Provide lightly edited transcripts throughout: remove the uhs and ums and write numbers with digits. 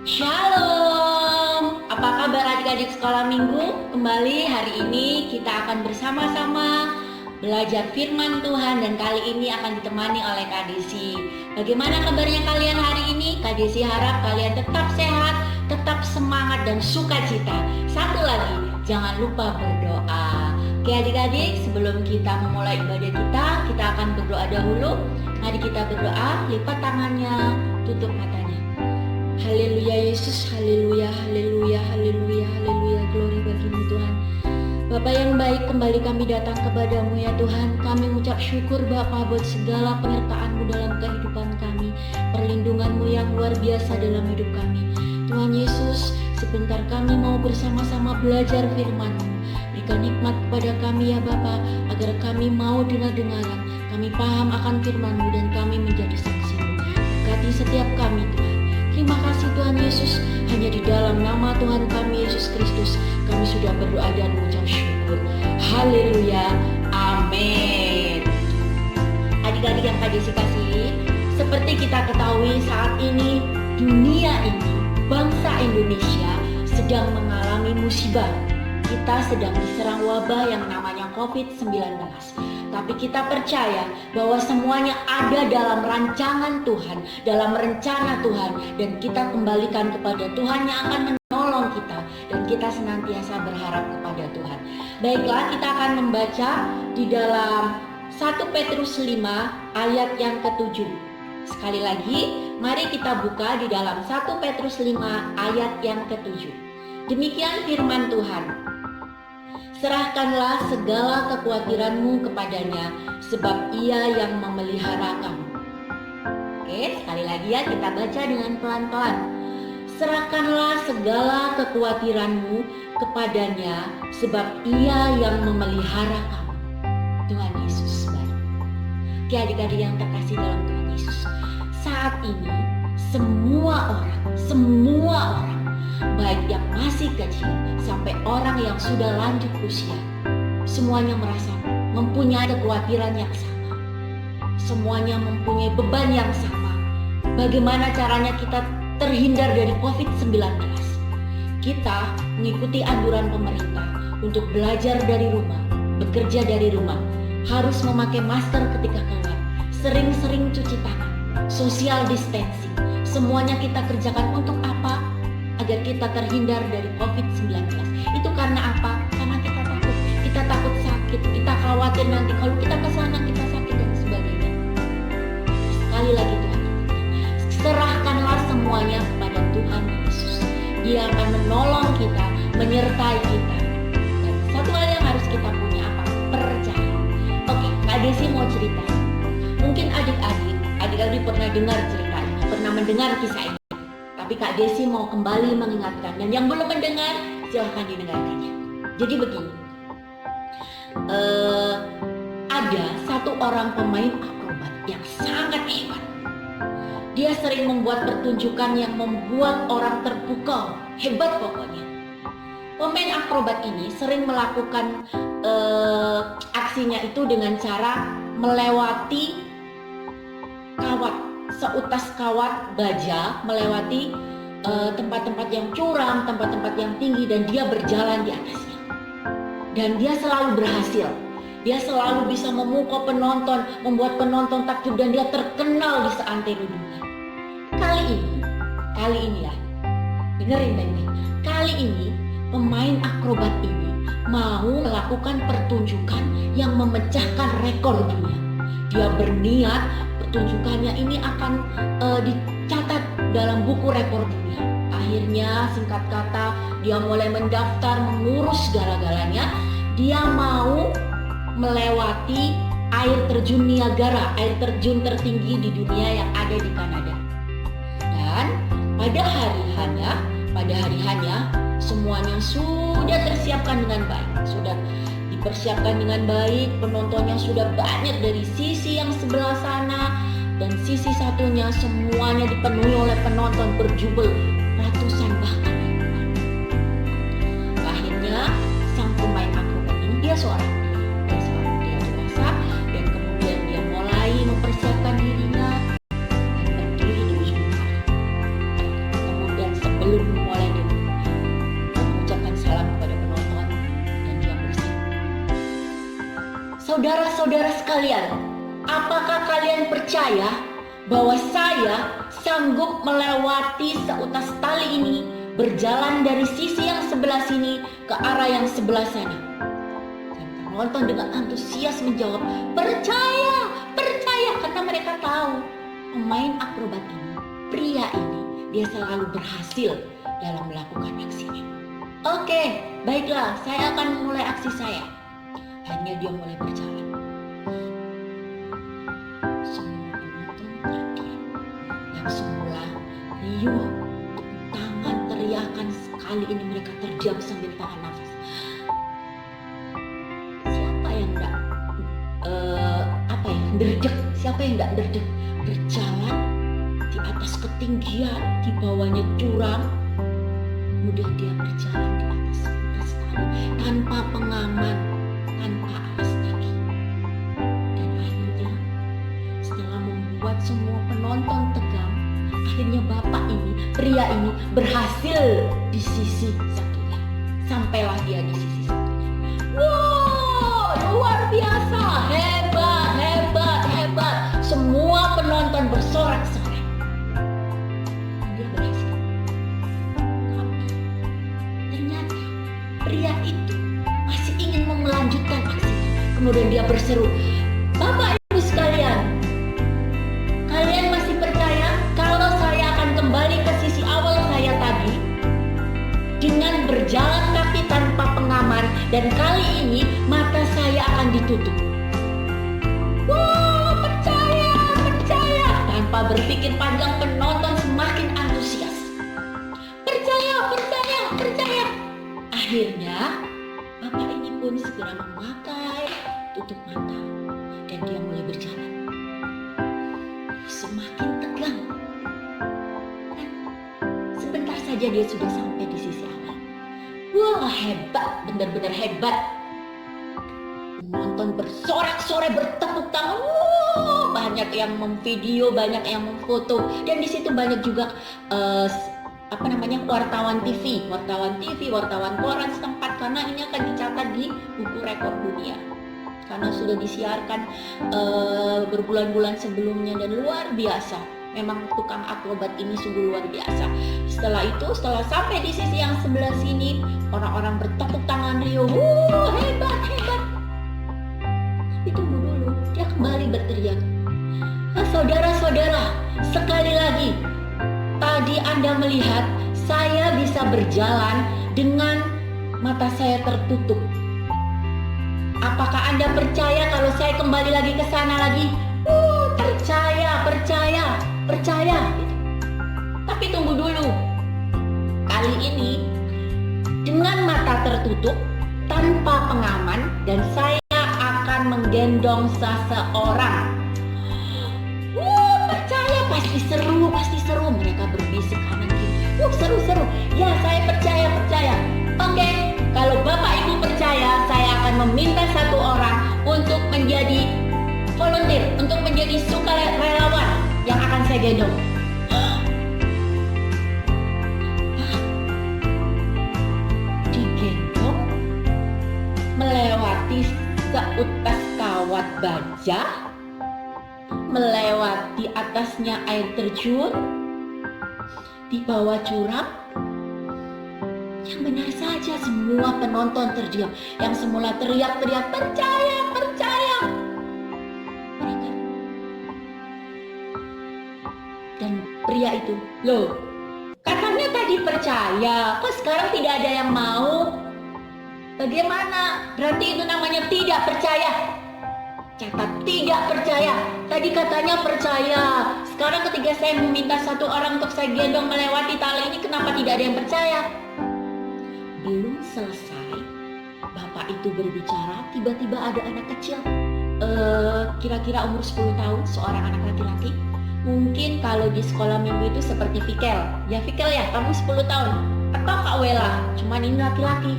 Shalom, apa kabar adik-adik sekolah minggu? Kembali hari ini kita akan bersama-sama belajar firman Tuhan dan kali ini akan ditemani oleh Kak Desi. Bagaimana kabarnya kalian hari ini? Kak Desi harap kalian tetap sehat, tetap semangat dan sukacita. Satu lagi, jangan lupa berdoa. Oke adik-adik, sebelum kita memulai ibadah kita akan berdoa dahulu. Mari kita berdoa, lipat tangannya, tutup matanya. Haleluya Yesus, haleluya, haleluya, haleluya, haleluya, glory bagimu Tuhan. Bapa yang baik, kembali kami datang kepadamu ya Tuhan. Kami mengucap syukur Bapa buat segala penyertaan-Mu dalam kehidupan kami, perlindungan-Mu yang luar biasa dalam hidup kami. Tuhan Yesus, sebentar kami mau bersama-sama belajar firman-Mu. Berikan nikmat kepada kami ya Bapa, agar kami mau dengar-dengaran, kami paham akan firman-Mu dan kami menjadi saksi-Mu. Berkati setiap kami Tuhan. Terima kasih Tuhan Yesus, hanya di dalam nama Tuhan kami Yesus Kristus kami sudah berdoa dan mengucap syukur. Haleluya, amin. Adik-adik yang Kak Desi kasih, seperti kita ketahui saat ini dunia ini, bangsa Indonesia sedang mengalami musibah. Kita sedang diserang wabah yang namanya COVID-19. Tapi kita percaya bahwa semuanya ada dalam rancangan Tuhan, dalam rencana Tuhan, dan kita kembalikan kepada Tuhan yang akan menolong kita, dan kita senantiasa berharap kepada Tuhan. Baiklah, kita akan membaca di dalam 1 Petrus 5 ayat yang ke-7. Sekali lagi, mari kita buka di dalam 1 Petrus 5 ayat yang ke-7. Demikian firman Tuhan. Serahkanlah segala kekhawatiranmu kepadanya, sebab Ia yang memelihara kamu. Oke, sekali lagi ya, kita baca dengan pelan-pelan. Serahkanlah segala kekhawatiranmu kepadanya, sebab Ia yang memelihara kamu. Tuhan Yesus baik. Oke adik-adik yang terkasih dalam Tuhan Yesus, saat ini semua orang, baik yang masih kecil sampai orang yang sudah lanjut usia, semuanya merasa mempunyai kekhawatiran yang sama. Semuanya mempunyai beban yang sama. Bagaimana caranya kita terhindar dari COVID-19? Kita mengikuti anjuran pemerintah untuk belajar dari rumah, bekerja dari rumah, harus memakai masker ketika keluar, sering-sering cuci tangan, social distancing. Semuanya kita kerjakan untuk apa? Agar kita terhindar dari COVID-19. Itu karena apa? Karena kita takut sakit, kita khawatir nanti kalau kita ke sana kita sakit dan sebagainya. Sekali lagi Tuhan, serahkanlah semuanya kepada Tuhan Yesus. Dia akan menolong kita, menyertai kita. Dan satu hal yang harus kita punya apa? Percaya. Oke, Kak Desi mau cerita. Mungkin adik-adik pernah dengar cerita ini, pernah mendengar kisah ini. Tapi Kak Desi mau kembali mengingatkan, dan yang belum mendengar silahkan didengarkannya. Jadi begini, ada satu orang pemain akrobat yang sangat hebat. Dia sering membuat pertunjukan yang membuat orang terpukau, hebat pokoknya. Pemain akrobat ini sering melakukan aksinya itu dengan cara melewati kawat, seutas kawat baja, melewati tempat-tempat yang curam, tempat-tempat yang tinggi, dan dia berjalan di atasnya. Dan dia selalu berhasil. Dia selalu bisa memukau penonton, membuat penonton takjub, dan dia terkenal di seantero dunia. Kali ini ya, dengerin baik-baik. Kali ini pemain akrobat ini mau melakukan pertunjukan yang memecahkan rekor dunia. Dia berniat pertunjukannya ini akan dicatat dalam buku rekor dunia. Akhirnya singkat kata dia mulai mendaftar, mengurus segala-galanya. Dia mau melewati air terjun Niagara, air terjun tertinggi di dunia yang ada di Kanada. Dan pada hari hanya semuanya sudah tersiapkan dengan baik, sudah dipersiapkan dengan baik. Penontonnya sudah banyak dari sisi yang sebelah sana dan sisi satunya, semuanya dipenuhi oleh penonton berjubel, ratusan bahkan ribuan. Akhirnya sang pemain akrobat ini, dia seorang dia dewasa, dan kemudian dia mulai mempersiapkan dirinya dan berdiri di ujung tanah. Kemudian Saudara-saudara sekalian, apakah kalian percaya bahwa saya sanggup melewati seutas tali ini, berjalan dari sisi yang sebelah sini ke arah yang sebelah sana? Dan penonton dengan antusias menjawab, percaya, percaya, karena mereka tahu pemain akrobat ini, pria ini, dia selalu berhasil dalam melakukan aksinya. Oke, baiklah, saya akan memulai aksi saya. Akhirnya dia mulai berjalan. Semua penonton terdiam. Yang semula riuh, tangan, teriakan, sekali ini mereka terdiam sambil tahan nafas. Siapa yang enggak derdek? Siapa yang enggak derdek? Berjalan di atas ketinggian, di bawahnya jurang. Kemudian dia berjalan di atas tali tanpa pengaman, tanpa alas kaki. Dan akhirnya setelah membuat semua penonton tegang, akhirnya bapak ini, pria ini berhasil di sisi satunya. Sampailah dia di sisi satunya. Wow, luar biasa, hebat, hebat, hebat. Semua penonton bersorak-sorai. Dia berhasil. Tapi ternyata pria itu masih ingin melanjutkan aksinya. Kemudian dia berseru, Bapak Ibu sekalian, kalian masih percaya kalau saya akan kembali ke sisi awal saya tadi dengan berjalan kaki tanpa pengaman, dan kali ini mata saya akan ditutup? Wow, percaya, percaya. Tanpa berpikir panjang, penonton semakin antusias. Percaya, percaya, percaya. Akhirnya bapak ini pun segera memakai tutup mata dan dia mulai berjalan. Semakin tegang. Dan sebentar saja dia sudah sampai di sisi awal. Wah, hebat, benar-benar hebat. Penonton bersorak-sorai, bertepuk tangan. Wah, banyak yang memvideo, banyak yang memfoto, dan di situ banyak juga wartawan TV, wartawan koran setempat, karena ini akan dicatat di buku rekor dunia karena sudah disiarkan berbulan-bulan sebelumnya, dan luar biasa. Memang tukang akrobat ini sungguh luar biasa. Setelah itu, setelah sampai di sisi yang sebelah sini, orang-orang bertepuk tangan riuh. Hebat, hebat. Tapi tunggu dulu, dia kembali berteriak. Nah, saudara-saudara, sekali lagi, tadi Anda melihat saya bisa berjalan dengan mata saya tertutup. Apakah Anda percaya kalau saya kembali lagi ke sana lagi? Percaya, percaya, percaya. Gitu. Tapi tunggu dulu. Kali ini dengan mata tertutup, tanpa pengaman, dan saya akan menggendong seseorang. Percaya, pasti seru, pasti seru. Mereka berbisik kanan kiri. Seru-seru. Ya, saya percaya, percaya. Oke, kalau Bapak Ibu percaya, saya akan meminta satu orang untuk menjadi volunteer, untuk menjadi sukarelawan yang akan saya gendong. Digendong melewati seutas kawat baja, melewati atasnya air terjun, di bawah jurang. Yang benar saja semua penonton terdiam. Yang semula teriak-teriak, percaya, percaya. Mereka. Dan pria itu, loh, katanya tadi percaya, kok sekarang tidak ada yang mau? Bagaimana? Berarti itu namanya tidak percaya. Catat, tidak percaya. Tadi katanya percaya. Sekarang ketika saya meminta satu orang untuk saya gendong melewati tali ini, kenapa tidak ada yang percaya? Belum selesai, bapak itu berbicara, tiba-tiba ada anak kecil, kira-kira umur 10 tahun, seorang anak laki-laki. Mungkin kalau di sekolah minggu itu seperti Vikel. Ya Vikel ya, kamu 10 tahun. Atau Kak Wela, cuman ini laki-laki.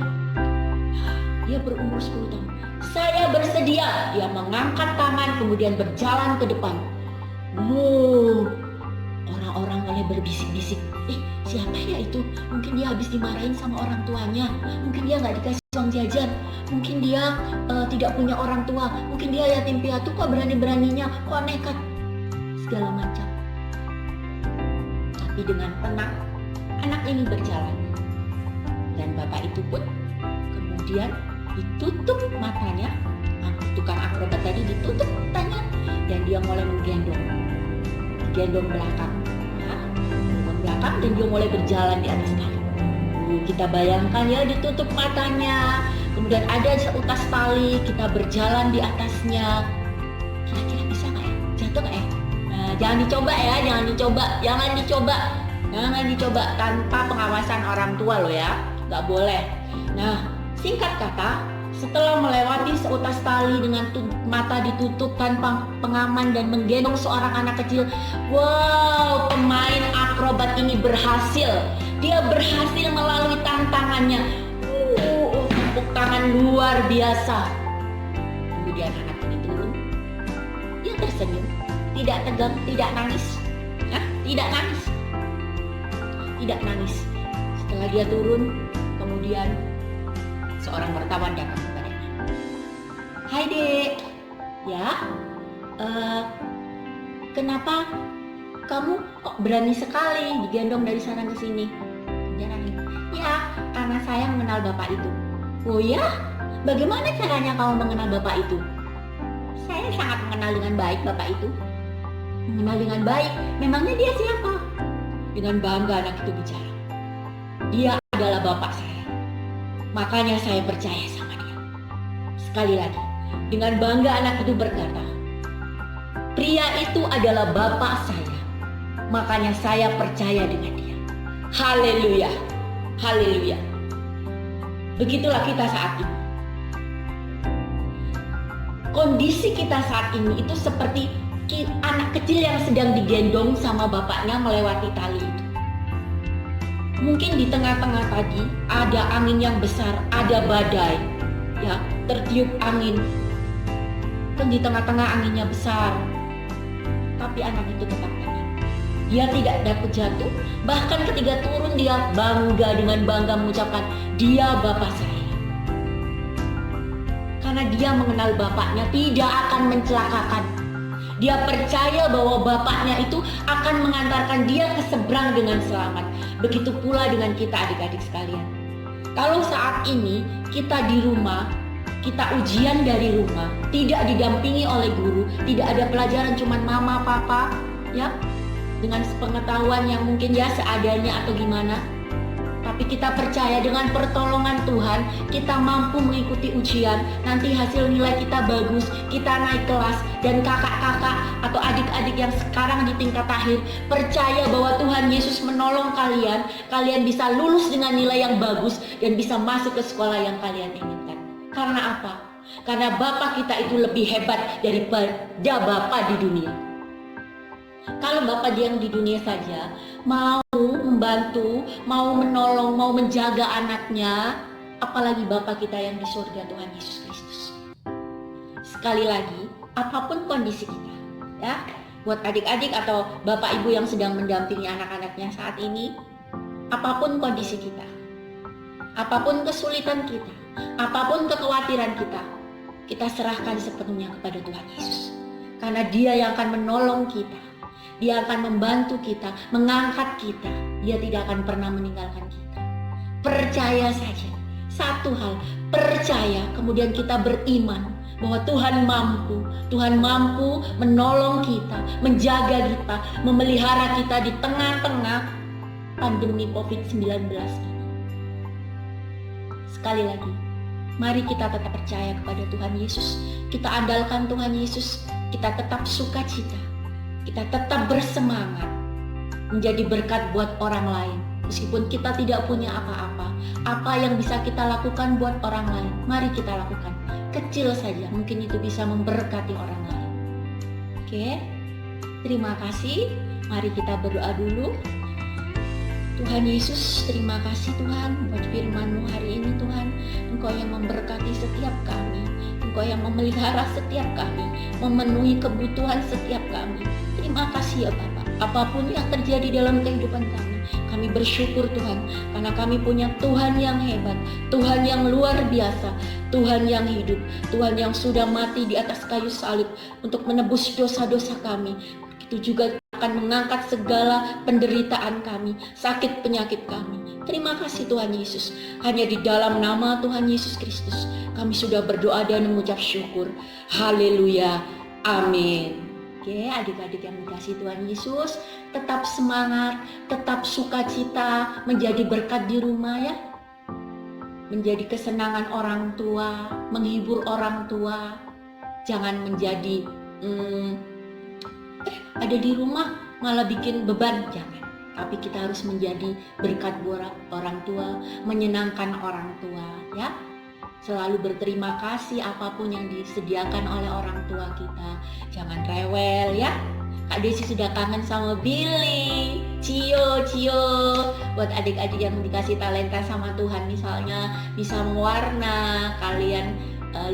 Dia berumur 10 tahun. Saya bersedia. Dia mengangkat tangan, kemudian berjalan ke depan. Orang-orang mulai berbisik-bisik. Siapa ya itu? Mungkin dia habis dimarahin sama orang tuanya. Mungkin dia nggak dikasih uang jajan. Mungkin dia tidak punya orang tua, mungkin dia yatim piatu, kok berani-beraninya, kok nekat, segala macam. Tapi dengan tenang, anak ini berjalan. Dan bapak itu pun kemudian ditutup matanya, tukang akrobat tadi ditutup matanya, dan dia mulai digendong belakang, dan dia mulai berjalan di atas tali. Kita bayangkan ya, ditutup matanya, kemudian ada seutas tali, kita berjalan di atasnya. Kira-kira bisa nggak ya? Jatuh nggak ya? Nah, jangan dicoba tanpa pengawasan orang tua loh ya, nggak boleh. Nah, singkat kata, setelah melewati seutas tali dengan mata ditutup tanpa pengaman dan menggendong seorang anak kecil, wow, pemain akrobat ini berhasil. Dia berhasil melalui tantangannya. Tepuk tangan luar biasa. Kemudian anak ini turun. Dia tersenyum, tidak tegang, tidak nangis. Tidak nangis. Setelah dia turun, kemudian seorang wartawan datang kepadanya. Hai dek, ya, kenapa kamu kok berani sekali digendong dari sana ke sini? Dia nangis. Ya, karena saya mengenal bapak itu. Oh ya, bagaimana caranya kamu mengenal bapak itu? Saya sangat mengenal dengan baik bapak itu. Mengenal dengan baik, memangnya dia siapa? Dengan bangga anak itu bicara. Dia adalah bapak saya. Makanya saya percaya sama dia. Sekali lagi, dengan bangga anak itu berkata, pria itu adalah bapak saya. Makanya saya percaya dengan dia. Haleluya. Haleluya. Begitulah kita saat ini. Kondisi kita saat ini itu seperti anak kecil yang sedang digendong sama bapaknya melewati tali itu. Mungkin di tengah-tengah tadi ada angin yang besar, ada badai, ya, tertiup angin. Dan di tengah-tengah anginnya besar, tapi anak itu tetap tenang. Dia tidak takut jatuh, bahkan ketika turun dia dengan bangga mengucapkan, dia bapak saya. Karena dia mengenal bapaknya tidak akan mencelakakan. Dia percaya bahwa bapaknya itu akan mengantarkan dia ke seberang dengan selamat. Begitu pula dengan kita adik-adik sekalian. Kalau saat ini kita di rumah, kita ujian dari rumah, tidak didampingi oleh guru, tidak ada pelajaran cuman mama, papa, ya, dengan sepengetahuan yang mungkin ya seadanya atau gimana. Tapi kita percaya dengan pertolongan Tuhan, kita mampu mengikuti ujian, nanti hasil nilai kita bagus, kita naik kelas, dan kakak-kakak atau adik-adik yang sekarang di tingkat akhir percaya bahwa Tuhan Yesus menolong kalian, kalian bisa lulus dengan nilai yang bagus dan bisa masuk ke sekolah yang kalian inginkan. Karena apa? Karena Bapa kita itu lebih hebat daripada Bapa di dunia. Kalau Bapa yang di dunia saja mau membantu, mau menolong, mau menjaga anaknya, apalagi Bapa kita yang di surga, Tuhan Yesus Kristus. Sekali lagi, apapun kondisi kita, ya, buat adik-adik atau bapak ibu yang sedang mendampingi anak-anaknya saat ini, apapun kondisi kita, apapun kesulitan kita, apapun kekhawatiran kita serahkan sepenuhnya kepada Tuhan Yesus. Karena Dia yang akan menolong kita, Dia akan membantu kita, mengangkat kita. Dia tidak akan pernah meninggalkan kita. Percaya saja. Satu hal, percaya, kemudian kita beriman bahwa Tuhan mampu menolong kita, menjaga kita, memelihara kita di tengah-tengah pandemi COVID-19 ini. Sekali lagi, mari kita tetap percaya kepada Tuhan Yesus. Kita andalkan Tuhan Yesus, kita tetap sukacita, kita tetap bersemangat menjadi berkat buat orang lain. Meskipun kita tidak punya apa-apa, apa yang bisa kita lakukan buat orang lain, mari kita lakukan. Kecil saja, mungkin itu bisa memberkati orang lain. Oke, terima kasih. Mari kita berdoa dulu. Tuhan Yesus, terima kasih Tuhan buat firman-Mu hari ini Tuhan. Engkau yang memberkati setiap kami, Engkau yang memelihara setiap kami, memenuhi kebutuhan setiap kami. Terima kasih ya Bapak. Apapun yang terjadi dalam kehidupan kami bersyukur Tuhan, karena kami punya Tuhan yang hebat, Tuhan yang luar biasa, Tuhan yang hidup, Tuhan yang sudah mati di atas kayu salib untuk menebus dosa-dosa kami. Begitu juga akan mengangkat segala penderitaan kami, sakit penyakit kami. Terima kasih Tuhan Yesus. Hanya di dalam nama Tuhan Yesus Kristus kami sudah berdoa dan mengucap syukur. Haleluya. Amin. Oke, adik-adik yang dikasihi Tuhan Yesus, tetap semangat, tetap sukacita, menjadi berkat di rumah ya. Menjadi kesenangan orang tua, menghibur orang tua. Jangan menjadi ada di rumah malah bikin beban, jangan. Tapi kita harus menjadi berkat buat orang tua, menyenangkan orang tua ya. Selalu berterima kasih apapun yang disediakan oleh orang tua kita. Jangan rewel ya. Kak Desi sudah kangen sama Billy, Cio. Buat adik-adik yang dikasih talenta sama Tuhan, misalnya bisa mewarna, kalian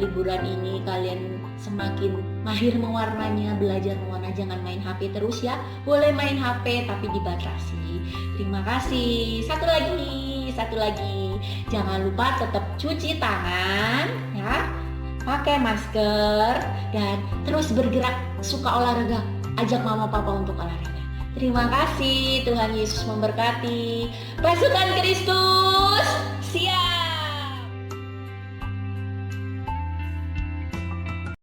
liburan ini kalian semakin mahir mewarnanya, belajar mewarna. Jangan main HP terus ya. Boleh main HP tapi dibatasi. Terima kasih. Satu lagi. Jangan lupa tetap cuci tangan ya. Pakai masker dan terus bergerak. Suka olahraga, ajak mama papa untuk olahraga. Terima kasih. Tuhan Yesus memberkati. Pasukan Kristus siap.